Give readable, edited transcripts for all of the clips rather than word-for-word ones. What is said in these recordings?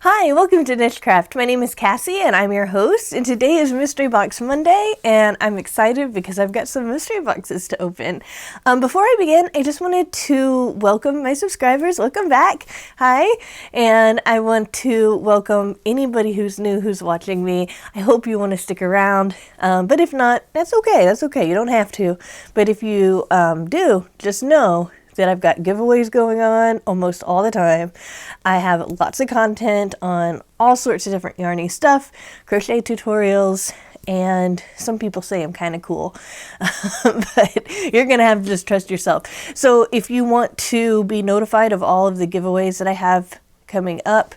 Hi, welcome to Nichecraft. My name is Kassi and I'm your host, and today is Mystery Box Monday and I'm excited because I've got some mystery boxes to open. Before I begin, I just wanted to welcome my subscribers. Welcome back. Hi. And I want to welcome anybody who's new who's watching me. I hope you want to stick around, but if not, that's okay. That's okay. You don't have to. But if you do, just know that I've got giveaways going on almost all the time. I have lots of content on all sorts of different yarny stuff, crochet tutorials, and some people say I'm kind of cool, but you're gonna have to just trust yourself. So if you want to be notified of all of the giveaways that I have coming up,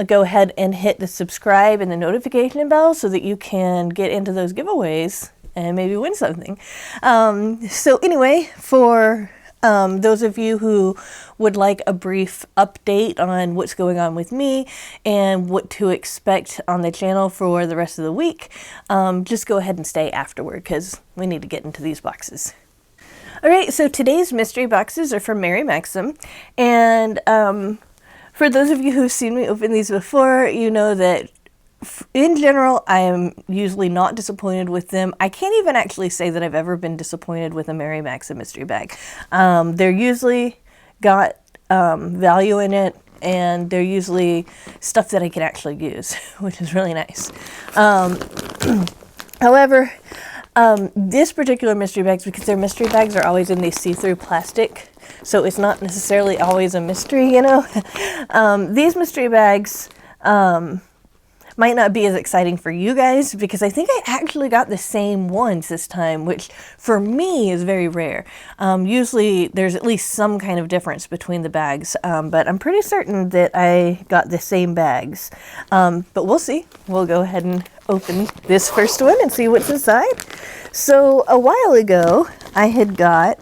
go ahead and hit the subscribe and the notification bell so that you can get into those giveaways and maybe win something. So anyway, for those of you who would like a brief update on what's going on with me and what to expect on the channel for the rest of the week, just go ahead and stay afterward because we need to get into these boxes. All right, so today's mystery boxes are from Maxim, and for those of you who've seen me open these before, you know that in general, I am usually not disappointed with them. I can't even actually say that I've ever been disappointed with a Maxim mystery bag. They're usually got value in it, and they're usually stuff that I can actually use, which is really nice. However, this particular mystery bags, because their mystery bags are always in these see-through plastic, so it's not necessarily always a mystery, you know. These mystery bags might not be as exciting for you guys because I think I actually got the same ones this time, which for me is very rare. Usually there's at least some kind of difference between the bags, but I'm pretty certain that I got the same bags. But we'll see. We'll go ahead and open this first one and see what's inside. So a while ago, I had got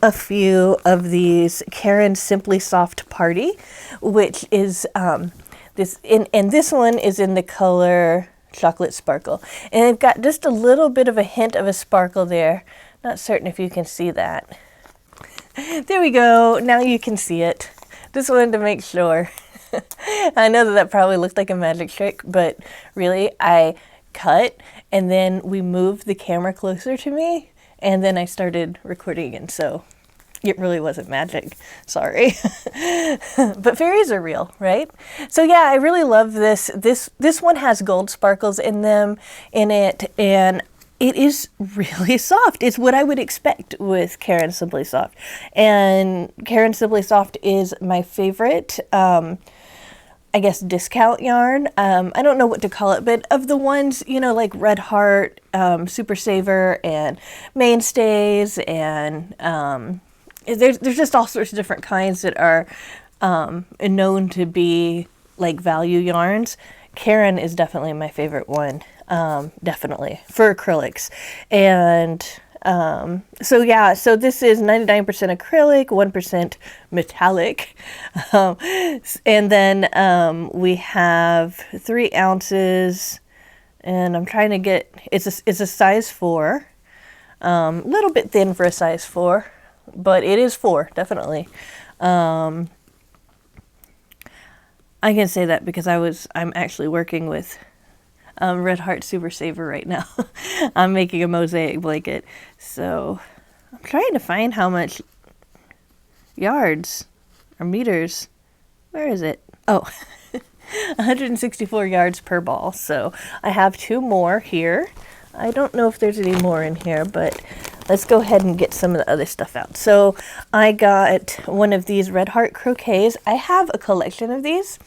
a few of these Caron Simply Soft Party, which is and this one is in the color Chocolate Sparkle, and they've got just a little bit of a hint of a sparkle there. Not certain if you can see that. There we go. Now you can see it. Just wanted to make sure. I know that probably looked like a magic trick, but really I cut and then we moved the camera closer to me and then I started recording, and so it really wasn't magic. Sorry. But fairies are real, right? So yeah, I really love this. This one has gold sparkles in it, and it is really soft. It's what I would expect with Caron Simply Soft. And Caron Simply Soft is my favorite, I guess, discount yarn. I don't know what to call it, but of the ones, you know, like Red Heart, Super Saver, and Mainstays, and there's just all sorts of different kinds that are known to be like value yarns. Caron is definitely my favorite one, definitely, for acrylics. And so yeah, so this is 99% acrylic, 1% metallic. And then we have 3 ounces, and I'm trying to get, it's a size 4, a little bit thin for a size 4. But it is 4, definitely. I can say that because I'm actually working with Red Heart Super Saver right now. I'm making a mosaic blanket. So I'm trying to find how much yards or meters. Where is it? Oh, 164 yards per ball. So I have 2 more here. I don't know if there's any more in here, but let's go ahead and get some of the other stuff out. So I got one of these Red Heart crochets. I have a collection of these.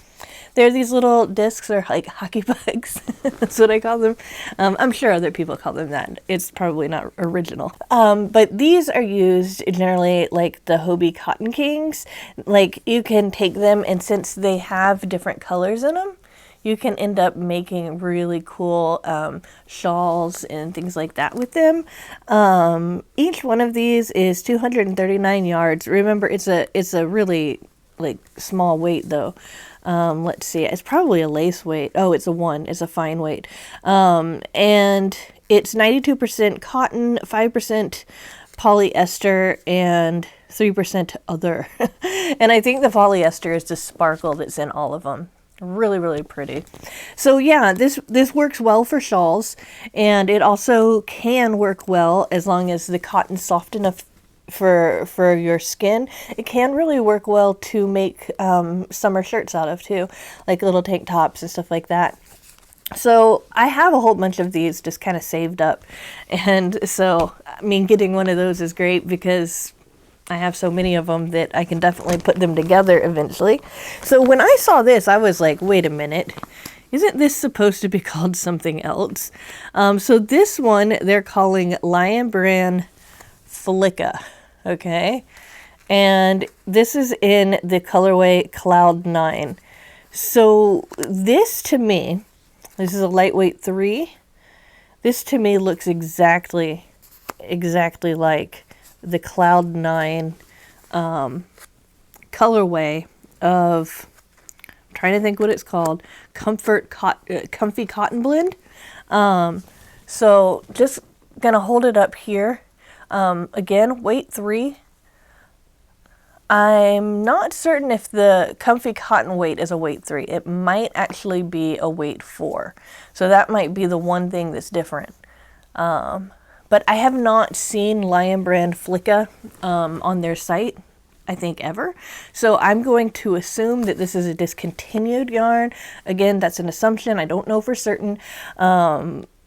They're these little discs, or like hockey pucks. That's what I call them. I'm sure other people call them that. It's probably not original. But these are used generally like the Hobie Cotton Kings. Like you can take them, and since they have different colors in them, you can end up making really cool shawls and things like that with them. Each one of these is 239 yards. Remember, it's a really like small weight though. Let's see, it's probably a lace weight. Oh, it's a fine weight. And it's 92% cotton, 5% polyester, and 3% other. And I think the polyester is the sparkle that's in all of them. Really, really pretty. So yeah, this works well for shawls, and it also can work well as long as the cotton's soft enough for your skin. It can really work well to make summer shirts out of too, like little tank tops and stuff like that. So I have a whole bunch of these just kind of saved up, and so I mean, getting one of those is great because I have so many of them that I can definitely put them together eventually. So when I saw this, I was like, wait a minute, isn't this supposed to be called something else? So this one they're calling Lion Brand Flicka, okay? And this is in the colorway Cloud 9. So this to me, this is a lightweight 3. This to me looks exactly like the Cloud 9 colorway of, I'm trying to think what it's called, Comfy Cotton Blend. So just gonna hold it up here. Again, weight 3. I'm not certain if the Comfy Cotton weight is a weight 3. It might actually be a weight 4. So that might be the one thing that's different. But I have not seen Lion Brand Flicka on their site, I think, ever. So I'm going to assume that this is a discontinued yarn. Again, that's an assumption. I don't know for certain.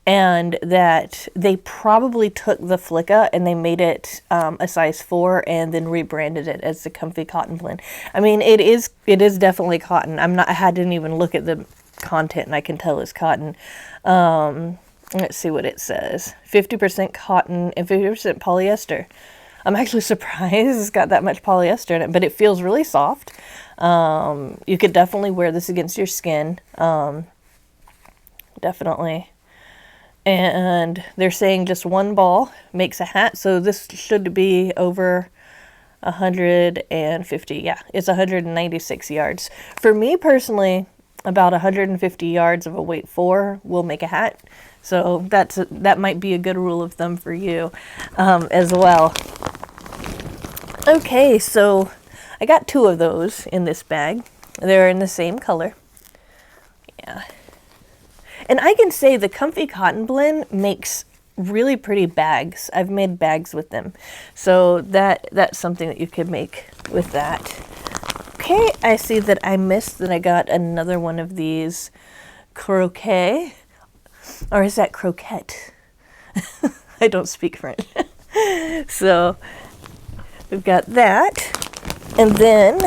And that they probably took the Flicka and they made it a size 4 and then rebranded it as the Comfy Cotton Blend. I mean, it is definitely cotton. I didn't even look at the content and I can tell it's cotton. Let's see what it says. 50% cotton and 50% polyester. I'm actually surprised it's got that much polyester in it, but it feels really soft. You could definitely wear this against your skin. Definitely. And they're saying just one ball makes a hat. So this should be over 150. Yeah, it's 196 yards. For me personally, about 150 yards of a weight 4 will make a hat. So that might be a good rule of thumb for you as well. Okay, so I got 2 of those in this bag. They're in the same color. Yeah. And I can say the Comfy Cotton Blend makes really pretty bags. I've made bags with them. So that's something that you could make with that. Okay, I see that I missed that I got another one of these Crochet. Or is that croquette? I don't speak French. So we've got that. And then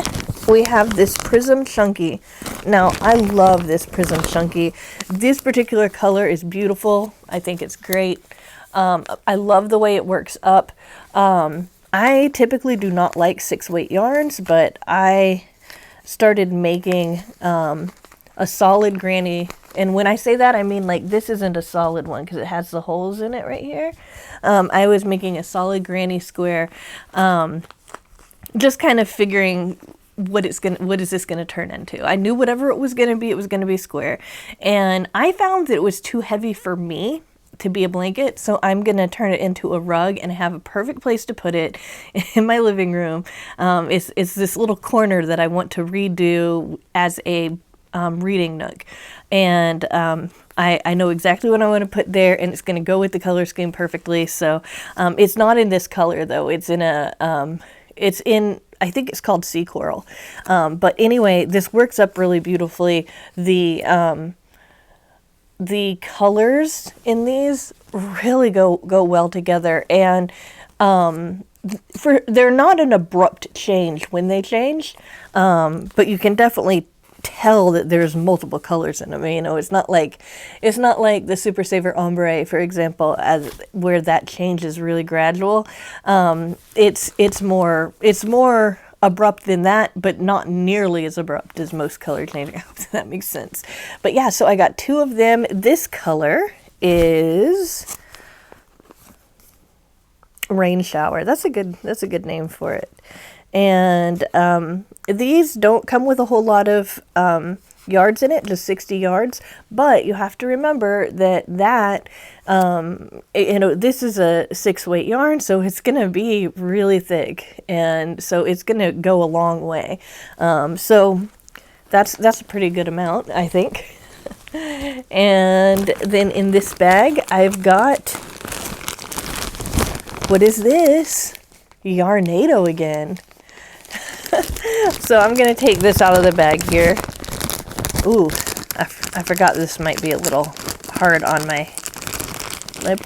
we have this Prism Chunky. Now, I love this Prism Chunky. This particular color is beautiful. I think it's great. I love the way it works up. I typically do not like 6-weight yarns, but I started making a solid granny. And when I say that, I mean like this isn't a solid one because it has the holes in it right here. I was making a solid granny square, just kind of figuring what is this gonna turn into. I knew whatever it was gonna be square, and I found that it was too heavy for me to be a blanket, so I'm gonna turn it into a rug and have a perfect place to put it in my living room. It's this little corner that I want to redo as a reading nook, and I know exactly what I want to put there, and it's going to go with the color scheme perfectly. So it's not in this color though. It's in I think it's called Sea Coral. But anyway, this works up really beautifully. The colors in these really go well together, and they're not an abrupt change when they change, but you can definitely tell that there's multiple colors in them. You know, it's not like the Super Saver Ombre, for example, where that change is really gradual. It's more abrupt than that, but not nearly as abrupt as most color changing. I hope that makes sense. But yeah, so I got 2 of them. This color is Rain Shower. That's a good name for it. And these don't come with a whole lot of yards in it, just 60 yards. But you have to remember that this is a 6-weight yarn, so it's going to be really thick. And so it's going to go a long way. So that's a pretty good amount, I think. And then in this bag, I've got, what is this? Yarnado again. So I'm going to take this out of the bag here. Ooh, I forgot this might be a little hard on my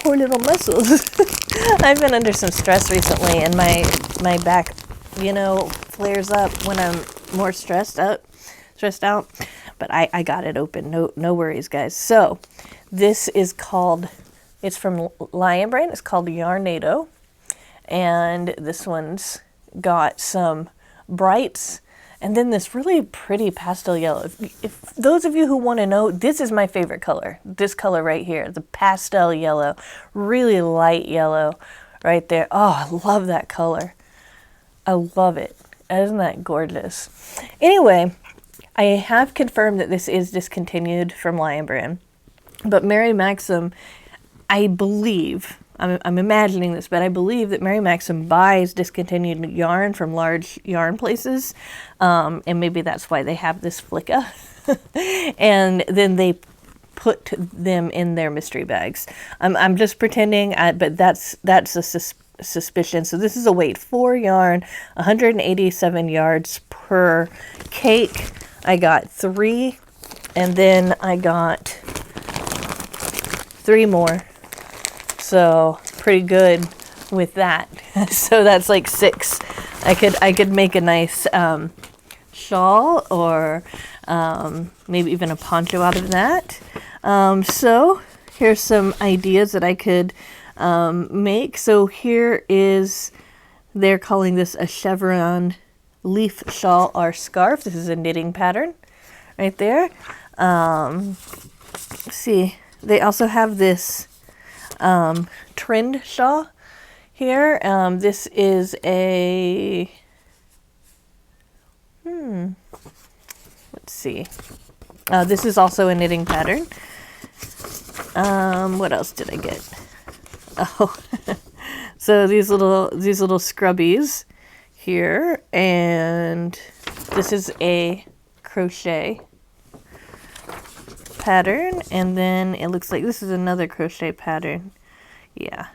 poor little muscles. I've been under some stress recently, and my back, you know, flares up when I'm more stressed out. But I got it open. No worries, guys. So this is called, it's from Lion Brand. It's called Yarnado. And this one's got some brights and then this really pretty pastel yellow. If those of you who want to know, this is my favorite color. This color right here, the pastel yellow, really light yellow right there. Oh, I love that color. I love it. Isn't that gorgeous? Anyway, I have confirmed that this is discontinued from Lion Brand, but Mary Maxim, I believe, I'm imagining this, but I believe that Mary Maxim buys discontinued yarn from large yarn places, and maybe that's why they have this flicka, and then they put them in their mystery bags. I'm just pretending, but that's a suspicion. So this is a weight 4 yarn, 187 yards per cake. I got 3, and then I got 3 more. So pretty good with that. So that's like 6. I could make a nice shawl or maybe even a poncho out of that. So here's some ideas that I could make. So here is, they're calling this a chevron leaf shawl or scarf. This is a knitting pattern right there. Let's see, they also have this trend shawl here. This is a let's see, this is also a knitting pattern. What else did I get? Oh, so these little scrubbies here, and this is a crochet pattern, and then it looks like this is another crochet pattern, yeah,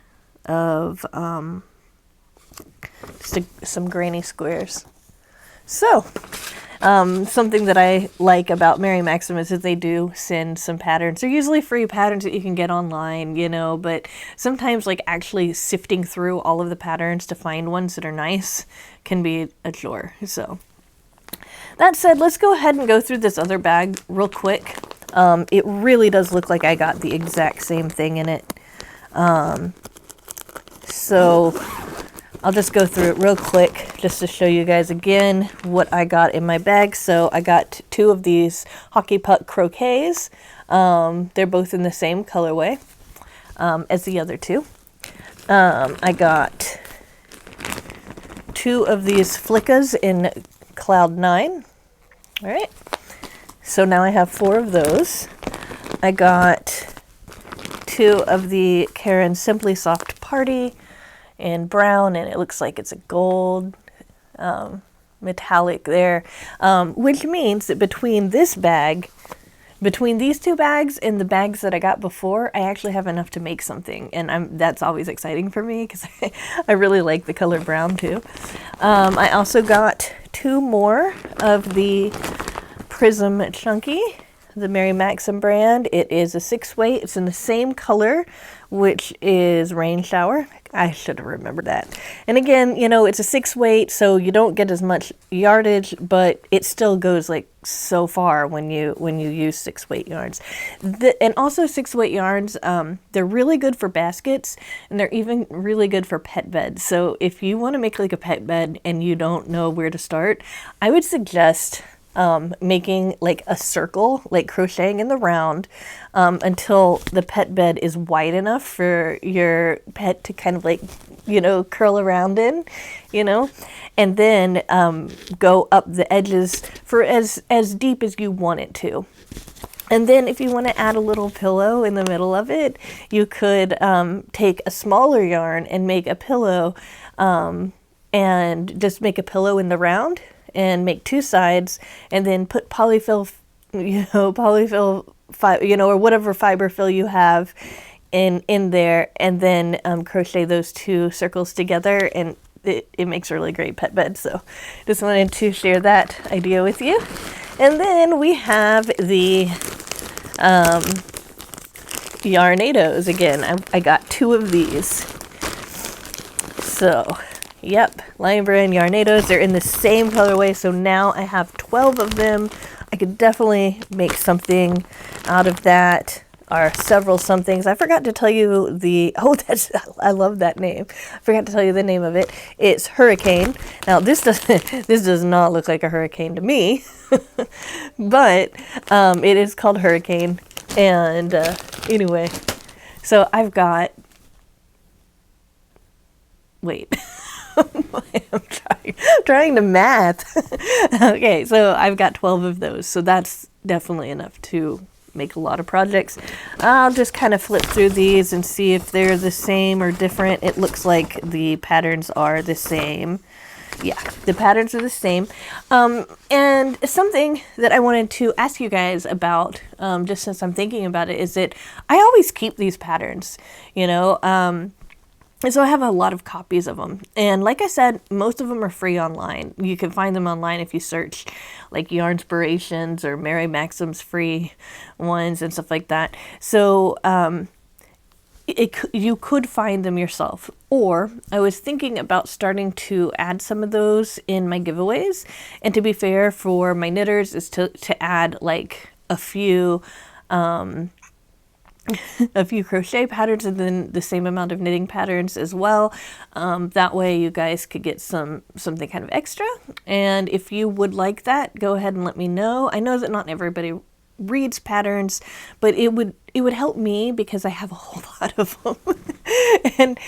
of some granny squares. So something that I like about Mary Maxim is that they do send some patterns. They're usually free patterns that you can get online, you know, but sometimes like actually sifting through all of the patterns to find ones that are nice can be a chore. So that said, let's go ahead and go through this other bag real quick. It really does look like I got the exact same thing in it. So I'll just go through it real quick just to show you guys again what I got in my bag. So I got 2 of these hockey puck croquets. They're both in the same colorway as the other 2. I got 2 of these flickas in Cloud 9. All right. So now I have 4 of those. I got 2 of the Karen Simply Soft Party in brown, and it looks like it's a gold metallic there, which means that between these 2 bags and the bags that I got before, I actually have enough to make something, and that's always exciting for me because I really like the color brown too. I also got 2 more of the Prism Chunky, the Mary Maxim brand. It is a 6 weight. It's in the same color, which is Rain Shower. I should have remembered that. And again, you know, it's a 6 weight, so you don't get as much yardage, but it still goes like so far when you use 6 weight yarns. And also 6 weight yarns, they're really good for baskets, and they're even really good for pet beds. So if you want to make like a pet bed and you don't know where to start, I would suggest making like a circle, like crocheting in the round until the pet bed is wide enough for your pet to kind of like, you know, curl around in, you know, and then go up the edges for as deep as you want it to. And then if you want to add a little pillow in the middle of it, you could take a smaller yarn and make a pillow and just make a pillow in the round. and make 2 sides, and then put polyfill, or whatever fiber fill you have in there, and then crochet those 2 circles together, and it makes a really great pet bed. So just wanted to share that idea with you. And then we have the Yarnados again. I got 2 of these. So, yep, Lion Brand Yarnados. They're in the same colorway, so now I have 12 of them. I could definitely make something out of that, or several somethings. I forgot to tell you I love that name. I forgot to tell you the name of it. It's Hurricane. Now this does not look like a hurricane to me, but it is called Hurricane. And anyway, so I've got, wait, I'm trying to math. Okay, so I've got 12 of those, so that's definitely enough to make a lot of projects. I'll just kind of flip through these and see if they're the same or different. It looks like the patterns are the same. Yeah, the patterns are the same. And something that I wanted to ask you guys about, just since I'm thinking about it, is that I always keep these patterns, and so I have a lot of copies of them. And like I said, most of them are free online. You can find them online if you search like Yarnspirations or Mary Maxim's free ones and stuff like that. So you could find them yourself. Or I was thinking about starting to add some of those in my giveaways. And to be fair, for my knitters is to add like a few crochet patterns and then the same amount of knitting patterns as well. That way you guys could get something kind of extra. And if you would like that, go ahead and let me know. I know that not everybody reads patterns, but it would help me because I have a whole lot of them. And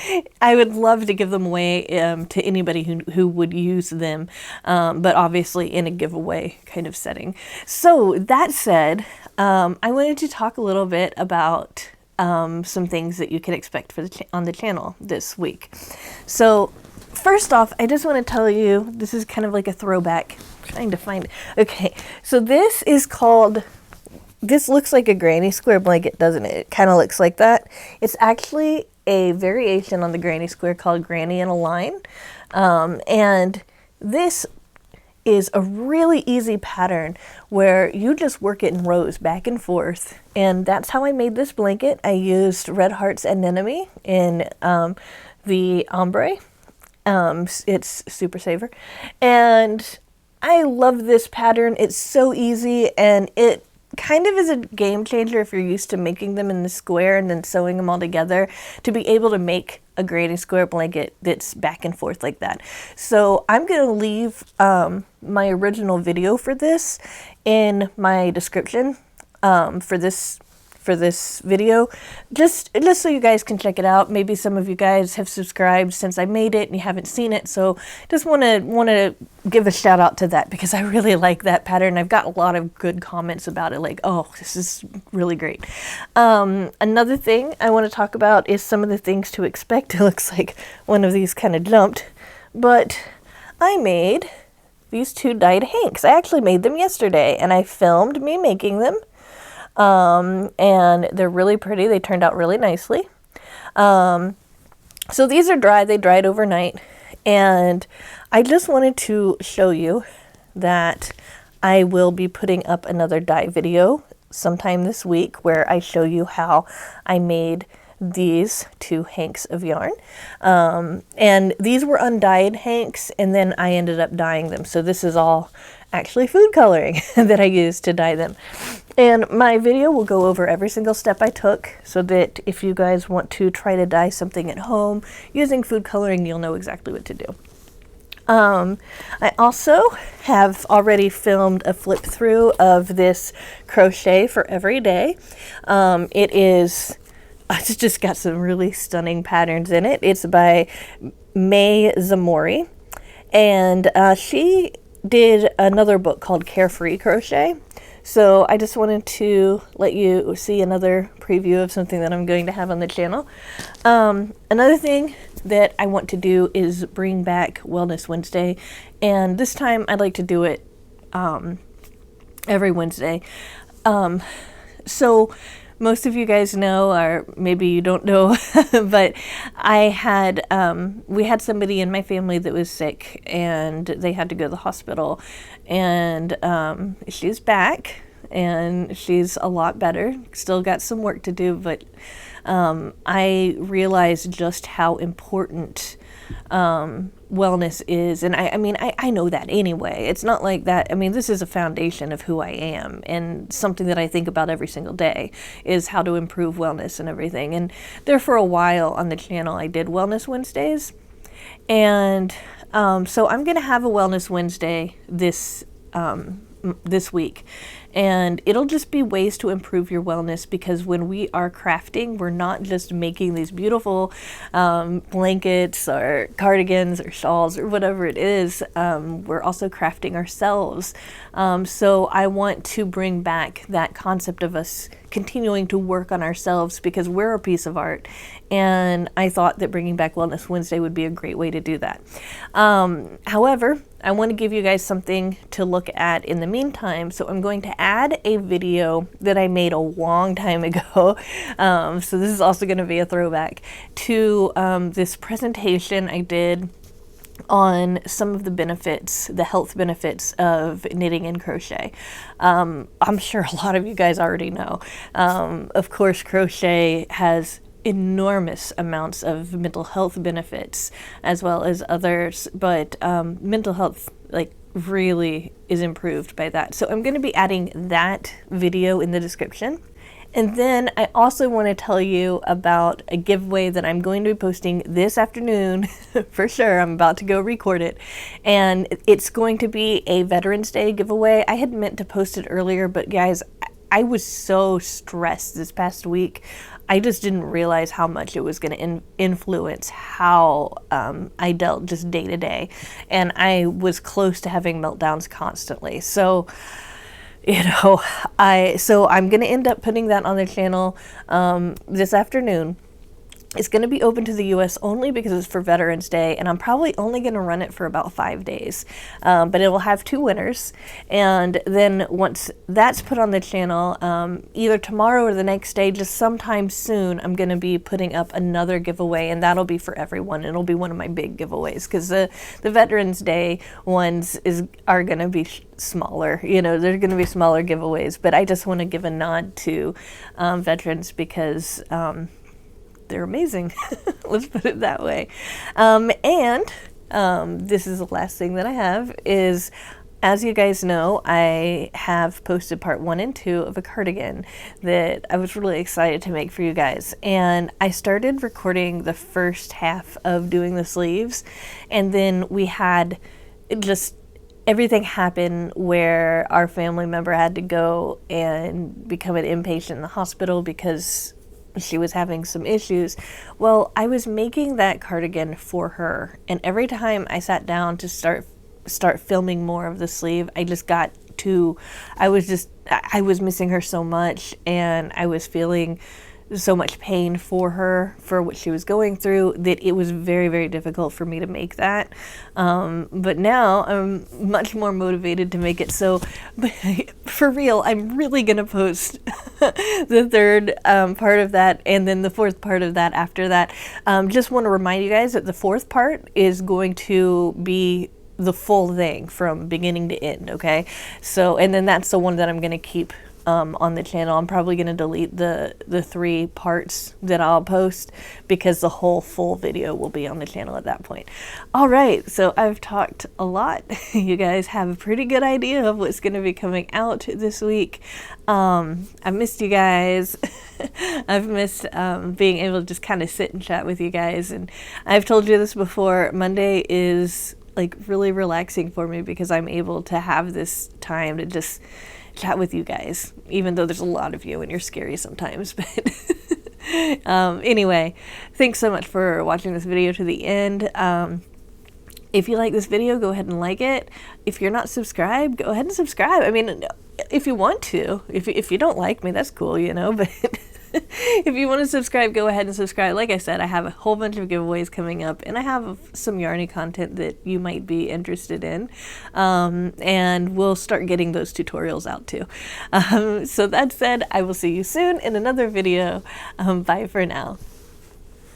I would love to give them away to anybody who would use them, but obviously in a giveaway kind of setting. So that said, I wanted to talk a little bit about some things that you can expect on the channel this week. So first off, I just want to tell you, this is kind of like a throwback. I'm trying to find it. Okay, so this looks like a granny square blanket, doesn't it? It kind of looks like that. It's actually a variation on the granny square called Granny in a Line. And this is a really easy pattern where you just work it in rows back and forth. And that's how I made this blanket. I used Red Heart's Anemone in the ombre. It's Super Saver. And I love this pattern. It's so easy, and it kind of is a game changer if you're used to making them in the square and then sewing them all together, to be able to make a granny square blanket that's back and forth like that. So I'm going to leave my original video for this in my description for this video, just so you guys can check it out. Maybe some of you guys have subscribed since I made it and you haven't seen it, so just want to give a shout out to that because I really like that pattern. I've got a lot of good comments about it, like, oh, this is really great. Another thing I want to talk about is some of the things to expect. It looks like one of these kind of jumped, but I made these 2 dyed hanks. I actually made them yesterday and I filmed me making them. And they're really pretty. They turned out really nicely. So these are dry. They dried overnight. And I just wanted to show you that I will be putting up another dye video sometime this week where I show you how I made these 2 hanks of yarn. And these were undyed hanks, and then I ended up dyeing them. So this is all actually food coloring that I used to dye them. And my video will go over every single step I took so that if you guys want to try to dye something at home using food coloring, you'll know exactly what to do. I also have already filmed a flip through of this crochet for every day. It's just got some really stunning patterns in it. It's by May Zamori, and she did another book called Carefree Crochet. So I just wanted to let you see another preview of something that I'm going to have on the channel. Another thing that I want to do is bring back Wellness Wednesday, and this time I'd like to do it every Wednesday. So most of you guys know, or maybe you don't know, but we had somebody in my family that was sick and they had to go to the hospital, and she's back and she's a lot better. Still got some work to do, but I realized just how important wellness is. And I mean, I know that anyway. It's not like that. I mean, this is a foundation of who I am, and something that I think about every single day is how to improve wellness and everything. And there for a while on the channel, I did Wellness Wednesdays. And so I'm going to have a Wellness Wednesday this week. And it'll just be ways to improve your wellness, because when we are crafting, we're not just making these beautiful blankets or cardigans or shawls or whatever it is. We're also crafting ourselves. So I want to bring back that concept of us continuing to work on ourselves, because we're a piece of art. And I thought that bringing back Wellness Wednesday would be a great way to do that. However, I want to give you guys something to look at in the meantime. So I'm going to add a video that I made a long time ago. So this is also going to be a throwback to this presentation I did on some of the benefits, the health benefits of knitting and crochet. I'm sure a lot of you guys already know. Of course, crochet has enormous amounts of mental health benefits as well as others, but mental health really is improved by that. So I'm going to be adding that video in the description. And then I also want to tell you about a giveaway that I'm going to be posting this afternoon for sure. I'm about to go record it. And it's going to be a Veterans Day giveaway. I had meant to post it earlier, but guys, I was so stressed this past week. I just didn't realize how much it was going to influence how I dealt just day to day. And I was close to having meltdowns constantly. So I'm going to end up putting that on the channel this afternoon. It's going to be open to the US only because it's for Veterans Day, and I'm probably only going to run it for about 5 days. But it will have 2 winners. And then once that's put on the channel, either tomorrow or the next day, just sometime soon, I'm going to be putting up another giveaway, and that'll be for everyone. It'll be one of my big giveaways, because the Veterans Day ones are going to be smaller. They're going to be smaller giveaways. But I just want to give a nod to veterans, because they're amazing. Let's put it that way. And this is the last thing that I have is, as you guys know, I have posted part 1 and 2 of a cardigan that I was really excited to make for you guys. And I started recording the first half of doing the sleeves, and then we had just everything happen where our family member had to go and become an inpatient in the hospital because she was having some issues. Well, I was making that cardigan for her, and every time I sat down to start filming more of the sleeve, I was missing her so much, and I was feeling so much pain for her, for what she was going through, that it was very, very difficult for me to make that. But now I'm much more motivated to make it. So for real, I'm really going to post the third part of that, and then the fourth part of that after that. Just want to remind you guys that the fourth part is going to be the full thing from beginning to end, okay? So, and then that's the one that I'm going to keep on the channel. I'm probably going to delete the 3 parts that I'll post, because the whole full video will be on the channel at that point. All right, so I've talked a lot. You guys have a pretty good idea of what's going to be coming out this week. I missed you guys. I've missed being able to just kind of sit and chat with you guys. And I've told you this before, Monday is really relaxing for me, because I'm able to have this time to just chat with you guys, even though there's a lot of you and you're scary sometimes. But anyway, thanks so much for watching this video to the end. If you like this video, go ahead and like it. If you're not subscribed, go ahead and subscribe. I mean, if you want to. If you don't like me, that's cool, you know, but if you want to subscribe, go ahead and subscribe. Like I said, I have a whole bunch of giveaways coming up, and I have some yarny content that you might be interested in. And we'll start getting those tutorials out too. So that said, I will see you soon in another video. Bye for now.